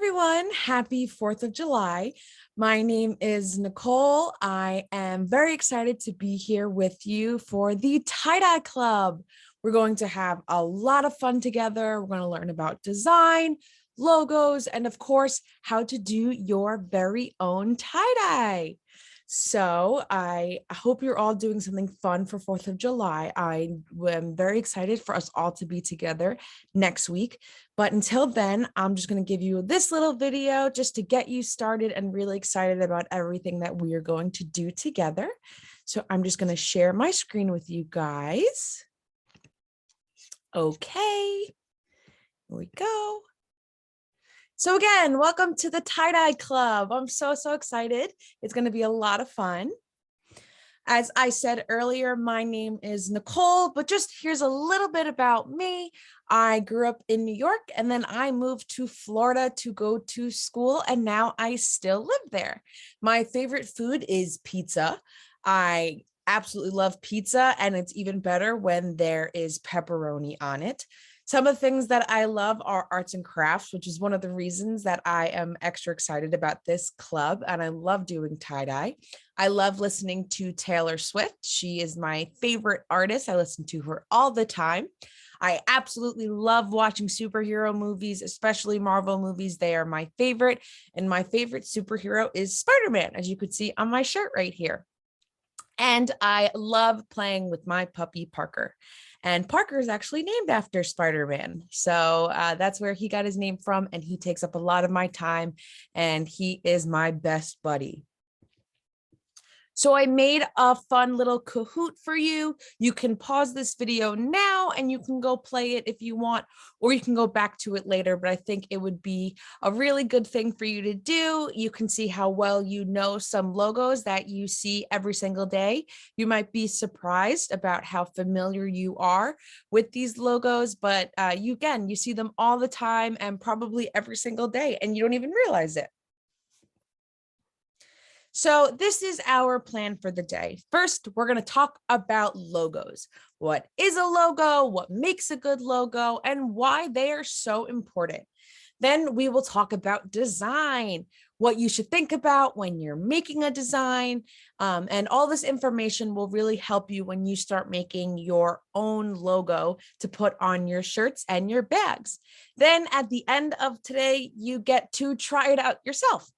everyone. Happy 4th of July. My name is Nicole. I am very excited to be here with you for the Tie-Dye Club. We're going to have a lot of fun together. We're going to learn about design, logos, and of course, how to do your very own tie-dye. So I hope you're all doing something fun for 4th of July. I am very excited for us all to be together next week. But until then, I'm just going to give you this little video just to get you started and really excited about everything that we are going to do together. So I'm just going to share my screen with you guys. Okay, here we go. So again, welcome to the Tie-Dye Club. I'm so excited. It's going to be a lot of fun. As I said earlier, my name is Nicole, but just here's a little bit about me. I grew up in New York and then I moved to Florida to go to school, and now I still live there. My favorite food is pizza. I absolutely love pizza, and it's even better when there is pepperoni on it. Some of the things that I love are arts and crafts, which is one of the reasons that I am extra excited about this club, and I love doing tie-dye. I love listening to Taylor Swift. She is my favorite artist. I listen to her all the time. I absolutely love watching superhero movies, especially Marvel movies. They are my favorite, and my favorite superhero is Spider-Man, as you could see on my shirt right here. And I love playing with my puppy, Parker. And Parker is actually named after Spider-Man. So that's where he got his name from. And he takes up a lot of my time. And he is my best buddy. So I made a fun little Kahoot for you. You can pause this video now and you can go play it if you want, or you can go back to it later, but I think it would be a really good thing for you to do. You can see how well you know some logos that you see every single day. You might be surprised about how familiar you are with these logos, but you see them all the time and probably every single day, and you don't even realize it. So this is our plan for the day. First, we're going to talk about logos. What is a logo? What makes a good logo? And why they are so important. Then we will talk about design, what you should think about when you're making a design. And all this information will really help you when you start making your own logo to put on your shirts and your bags. Then at the end of today, you get to try it out yourself.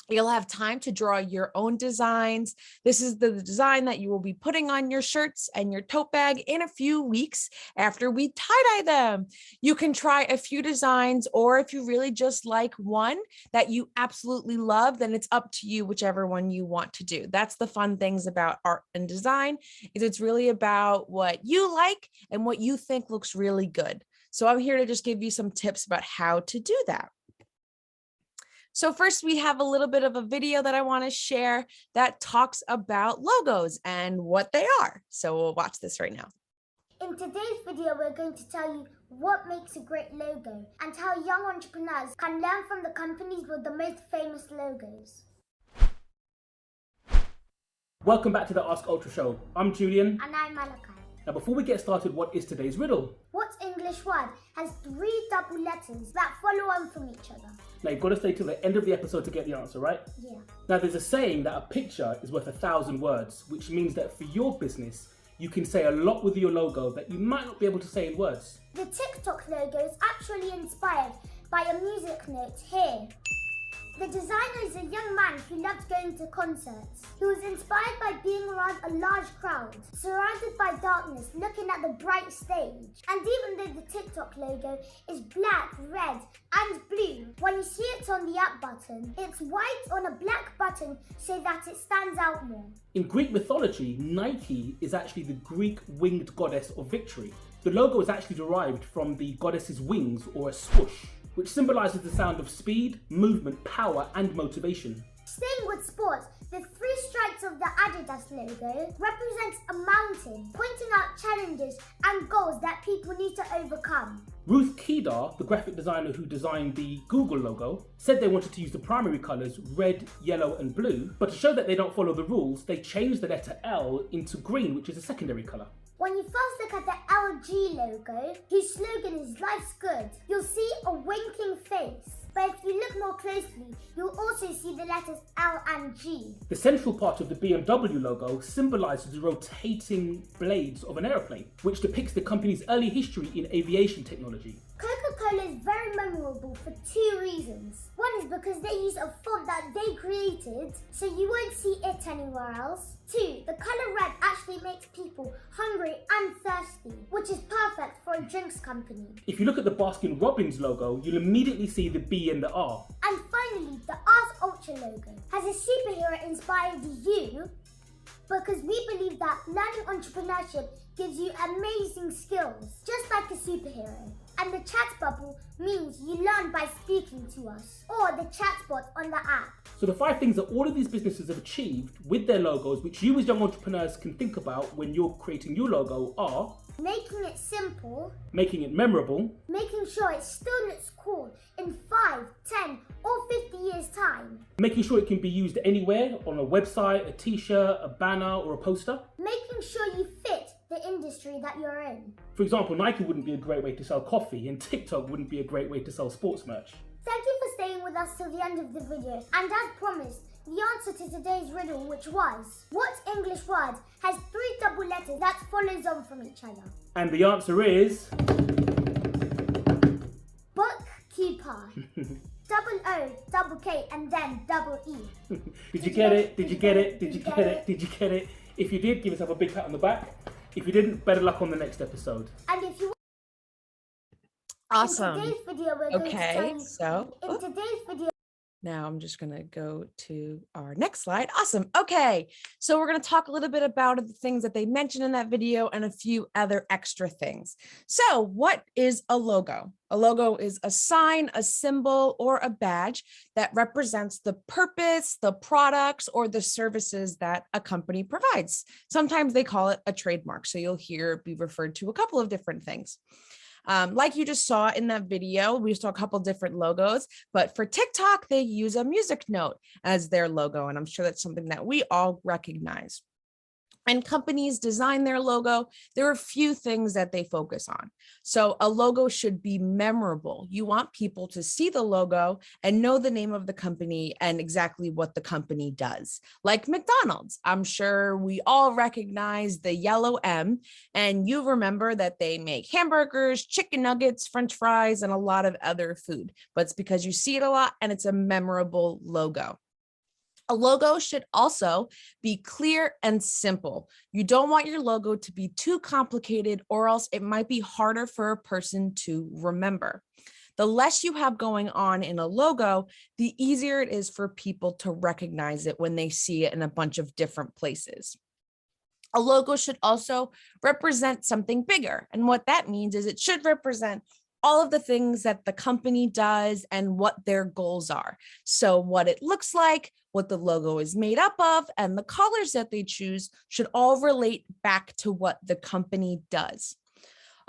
You'll have time to draw your own designs. This is the design that you will be putting on your shirts and your tote bag in a few weeks after we tie-dye them. You can try a few designs, or if you really just like one that you absolutely love, then it's up to you, whichever one you want to do. That's the fun things about art and design, is it's really about what you like and what you think looks really good. So I'm here to just give you some tips about how to do that. So first, we have a little bit of a video that I want to share that talks about logos and what they are. So we'll watch this right now. In today's video, we're going to tell you what makes a great logo and how young entrepreneurs can learn from the companies with the most famous logos. Welcome back to the Ask Ultra Show. I'm Julian. And I'm Malachi. Now before we get started, what is today's riddle? What English word has 3 double letters that follow on from each other? Now you've got to stay till the end of the episode to get the answer, right? Yeah. Now there's a saying that a picture is worth 1,000 words, which means that for your business, you can say a lot with your logo that you might not be able to say in words. The TikTok logo is actually inspired by a music note here. The designer is a young man who loved going to concerts. He was inspired by being around a large crowd, surrounded by darkness, looking at the bright stage. And even though the TikTok logo is black, red, and blue, when you see it on the up button, it's white on a black button so that it stands out more. In Greek mythology, Nike is actually the Greek winged goddess of victory. The logo is actually derived from the goddess's wings, or a swoosh, which symbolizes the sound of speed, movement, power, and motivation. Staying with sports, the 3 stripes of the Adidas logo represents a mountain, pointing out challenges and goals that people need to overcome. Ruth Kedar, the graphic designer who designed the Google logo, said they wanted to use the primary colours red, yellow, and blue, but to show that they don't follow the rules, they changed the letter L into green, which is a secondary colour. When you first look at the LG logo, whose slogan is "Life's Good," you'll see a winking face. But if you look more closely, you'll also see the letters L and G. The central part of the BMW logo symbolizes the rotating blades of an aeroplane, which depicts the company's early history in aviation technology. Coca-Cola is very memorable for two reasons. One is because they use a font that they created, so you won't see it anywhere else. Two, the colour red actually makes people hungry and thirsty, which is perfect for a drinks company. If you look at the Baskin-Robbins logo, you'll immediately see the B and the R. And finally, the Ars Ultra logo has a superhero inspired you, because we believe that learning entrepreneurship gives you amazing skills, just like a superhero. And the chat bubble means you learn by speaking to us, or the chatbot on the app. So the 5 things that all of these businesses have achieved with their logos, which you as young entrepreneurs can think about when you're creating your logo, are Making it simple, making it memorable, making sure it still looks cool in 5, 10 or 50 years time, making sure it can be used anywhere on a website, a t-shirt, a banner or a poster. making sure you fit the industry that you're in. For example, Nike wouldn't be a great way to sell coffee and TikTok wouldn't be a great way to sell sports merch. Thank you for staying with us till the end of the video, and as promised, the answer to today's riddle, which was, what English word has 3 double letters that follows on from each other? And the answer is... Bookkeeper. Double O, double K, and then double E. Did you get it? Did you get it? Did you get it? Did you get it? If you did, give yourself a big pat on the back. If you didn't, better luck on the next episode. And if you Awesome. in today's video, we're going to tell Okay, you, so in today's video, now I'm just going to go to our next slide. Awesome. Okay, so we're going to talk a little bit about the things that they mentioned in that video and a few other extra things. So what is a logo? A logo is a sign, a symbol, or a badge that represents the purpose, the products, or the services that a company provides. Sometimes they call it a trademark. So you'll hear it be referred to a couple of different things. Like you just saw in that video, we saw a couple different logos, but for TikTok, they use a music note as their logo. And I'm sure that's something that we all recognize. And companies design their logo, there are a few things that they focus on. So a logo should be memorable. You want people to see the logo and know the name of the company and exactly what the company does. Like McDonald's, I'm sure we all recognize the yellow M, and you remember that they make hamburgers, chicken nuggets, French fries, and a lot of other food, but it's because you see it a lot and it's a memorable logo. A logo should also be clear and simple. You don't want your logo to be too complicated, or else it might be harder for a person to remember. The less you have going on in a logo, the easier it is for people to recognize it when they see it in a bunch of different places. A logo should also represent something bigger. And what that means is it should represent all of the things that the company does and what their goals are. So what it looks like, what the logo is made up of, and the colors that they choose should all relate back to what the company does.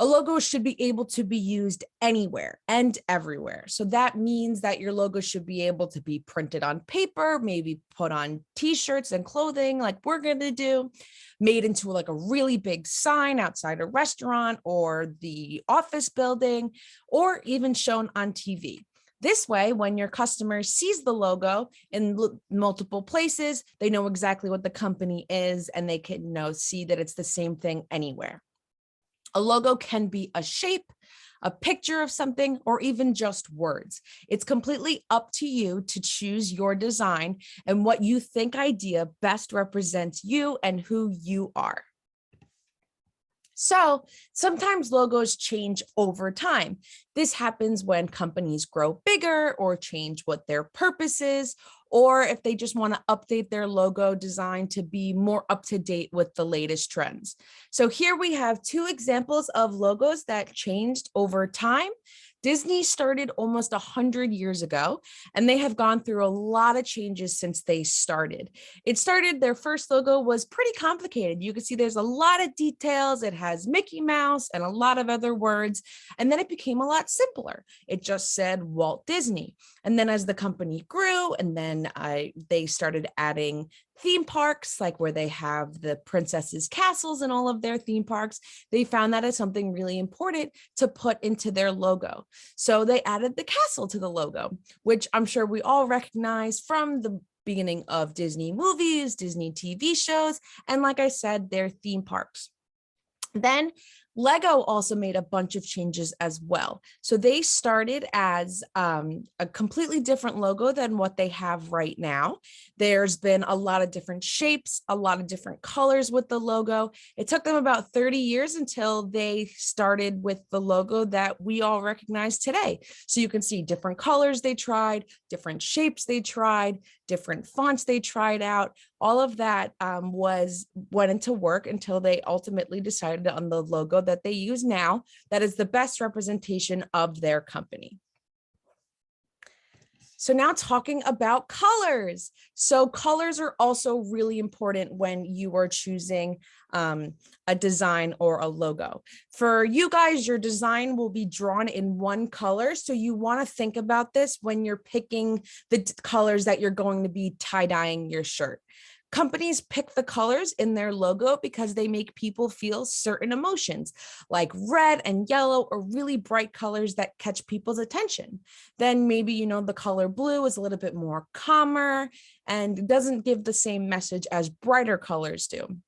A logo should be able to be used anywhere and everywhere. So that means that your logo should be able to be printed on paper, maybe put on t-shirts and clothing like we're going to do, made into like a really big sign outside a restaurant or the office building, or even shown on TV. This way, when your customer sees the logo in multiple places, they know exactly what the company is and they can see that it's the same thing anywhere. A logo can be a shape, a picture of something, or even just words. It's completely up to you to choose your design and what you think idea best represents you and who you are. So sometimes logos change over time. This happens when companies grow bigger or change what their purpose is, or if they just want to update their logo design to be more up to date with the latest trends. So here we have 2 examples of logos that changed over time. Disney started almost 100 years ago, and they have gone through a lot of changes since they started. Their first logo was pretty complicated. You can see there's a lot of details. It has Mickey Mouse and a lot of other words. And then it became a lot simpler. It just said Walt Disney. And then as the company grew, and then they started adding theme parks, like where they have the princesses' castles and all of their theme parks, they found that as something really important to put into their logo. So they added the castle to the logo, which I'm sure we all recognize from the beginning of Disney movies, Disney TV shows, and like I said, their theme parks. Then Lego also made a bunch of changes as well. So they started as a completely different logo than what they have right now. There's been a lot of different shapes, a lot of different colors with the logo. It took them about 30 years until they started with the logo that we all recognize today. So you can see different colors they tried, different shapes they tried, different fonts they tried out. All of that went into work until they ultimately decided on the logo that they use now that is the best representation of their company. So now talking about colors. So colors are also really important when you are choosing a design or a logo. For you guys, your design will be drawn in one color. So you want to think about this when you're picking the colors that you're going to be tie-dyeing your shirt. Companies pick the colors in their logo because they make people feel certain emotions, like red and yellow are really bright colors that catch people's attention. Then maybe, you know, the color blue is a little bit more calmer and doesn't give the same message as brighter colors do.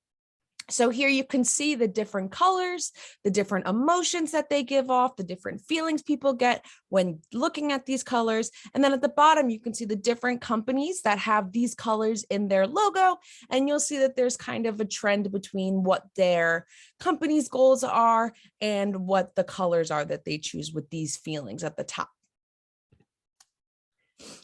So here you can see the different colors, the different emotions that they give off, the different feelings people get when looking at these colors. And then at the bottom, you can see the different companies that have these colors in their logo. And you'll see that there's kind of a trend between what their company's goals are and what the colors are that they choose with these feelings at the top.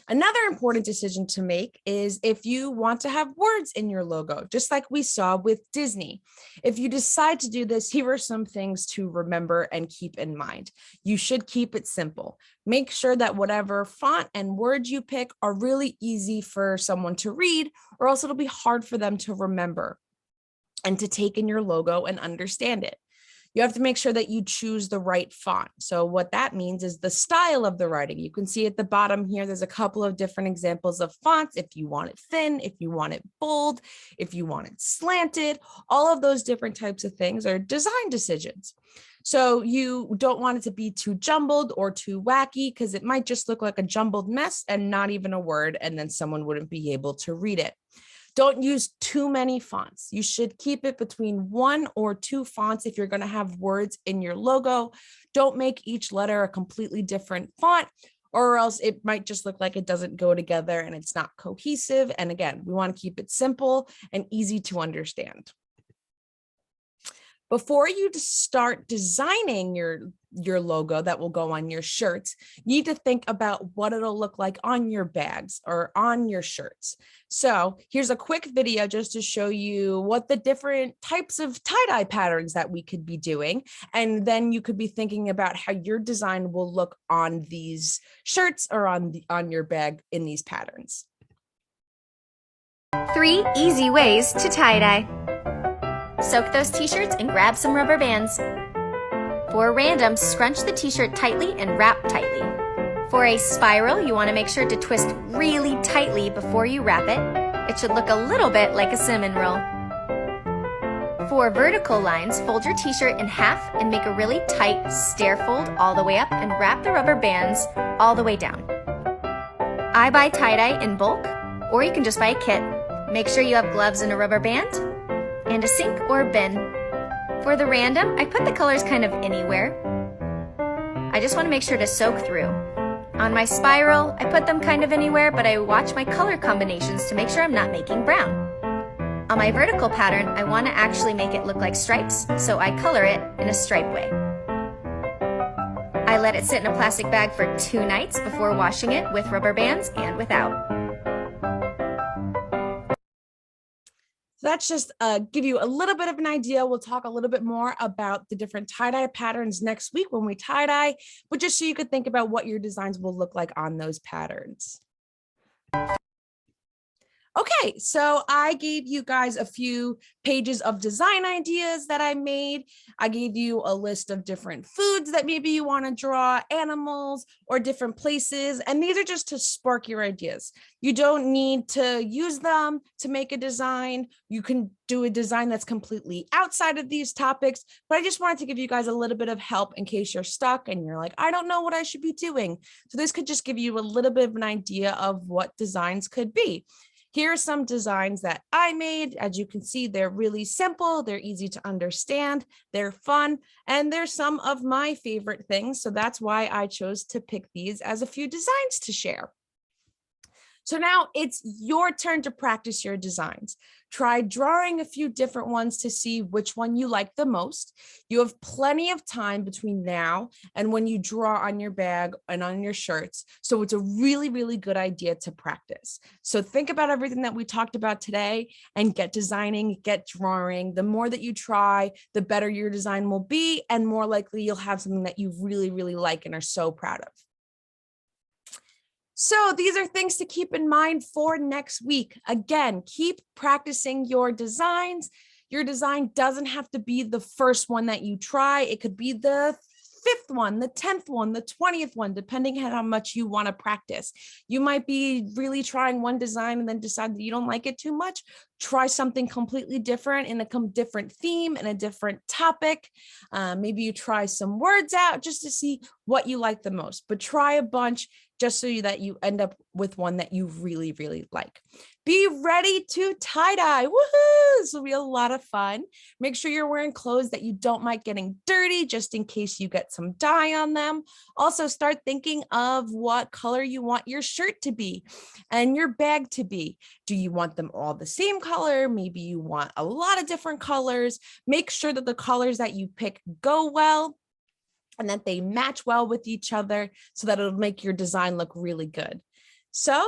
Another important decision to make is if you want to have words in your logo, just like we saw with Disney. If you decide to do this, here are some things to remember and keep in mind. You should keep it simple. Make sure that whatever font and words you pick are really easy for someone to read, or else it'll be hard for them to remember and to take in your logo and understand it. You have to make sure that you choose the right font. So what that means is the style of the writing. You can see at the bottom here, there's a couple of different examples of fonts. If you want it thin, if you want it bold, if you want it slanted, all of those different types of things are design decisions. So you don't want it to be too jumbled or too wacky because it might just look like a jumbled mess and not even a word, and then someone wouldn't be able to read it. Don't use too many fonts. You should keep it between 1 or 2 fonts if you're going to have words in your logo. Don't make each letter a completely different font, or else it might just look like it doesn't go together and it's not cohesive. And again, we want to keep it simple and easy to understand. Before you start designing your logo that will go on your shirts, you need to think about what it'll look like on your bags or on your shirts. So here's a quick video just to show you what the different types of tie-dye patterns that we could be doing. And then you could be thinking about how your design will look on these shirts or on your bag in these patterns. 3 easy ways to tie-dye. Soak those t-shirts and grab some rubber bands. For random, scrunch the t-shirt tightly and wrap tightly. For a spiral, you want to make sure to twist really tightly before you wrap it. It should look a little bit like a cinnamon roll. For vertical lines, fold your t-shirt in half and make a really tight stair fold all the way up and wrap the rubber bands all the way down. I buy tie-dye in bulk, or you can just buy a kit. Make sure you have gloves and a rubber band, and a sink or bin. For the random, I put the colors kind of anywhere. I just want to make sure to soak through. On my spiral, I put them kind of anywhere, but I watch my color combinations to make sure I'm not making brown. On my vertical pattern, I want to actually make it look like stripes, so I color it in a stripe way. I let it sit in a plastic bag for 2 nights before washing it with rubber bands and without. So that's just give you a little bit of an idea. We'll talk a little bit more about the different tie-dye patterns next week when we tie-dye, but just so you could think about what your designs will look like on those patterns. Okay, so I gave you guys a few pages of design ideas that I made. I gave you a list of different foods that maybe you want to draw, animals or different places. And these are just to spark your ideas. You don't need to use them to make a design. You can do a design that's completely outside of these topics, but I just wanted to give you guys a little bit of help in case you're stuck and you're like, I don't know what I should be doing. So this could just give you a little bit of an idea of what designs could be. Here are some designs that I made. As you can see, they're really simple. They're easy to understand. They're fun. And they're some of my favorite things. So that's why I chose to pick these as a few designs to share. So now it's your turn to practice your designs. Try drawing a few different ones to see which one you like the most. You have plenty of time between now and when you draw on your bag and on your shirts. So it's a really, really good idea to practice. So think about everything that we talked about today and get designing, get drawing. The more that you try, the better your design will be, and more likely you'll have something that you really, really like and are so proud of. So these are things to keep in mind for next week. Again, keep practicing your designs. Your design doesn't have to be the first one that you try. It could be the 5th one, the 10th one, the 20th one, depending on how much you want to practice. You might be really trying one design and then decide that you don't like it too much. Try something completely different in a different theme and a different topic. Maybe you try some words out just to see what you like the most, but try a bunch just so that you end up with one that you really, really like. Be ready to tie-dye. Woohoo! This will be a lot of fun. Make sure you're wearing clothes that you don't mind getting dirty, just in case you get some dye on them. Also, start thinking of what color you want your shirt to be and your bag to be. Do you want them all the same color? Maybe you want a lot of different colors. Make sure that the colors that you pick go well and that they match well with each other so that it'll make your design look really good. So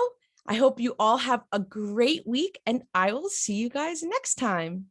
I hope you all have a great week, and I will see you guys next time.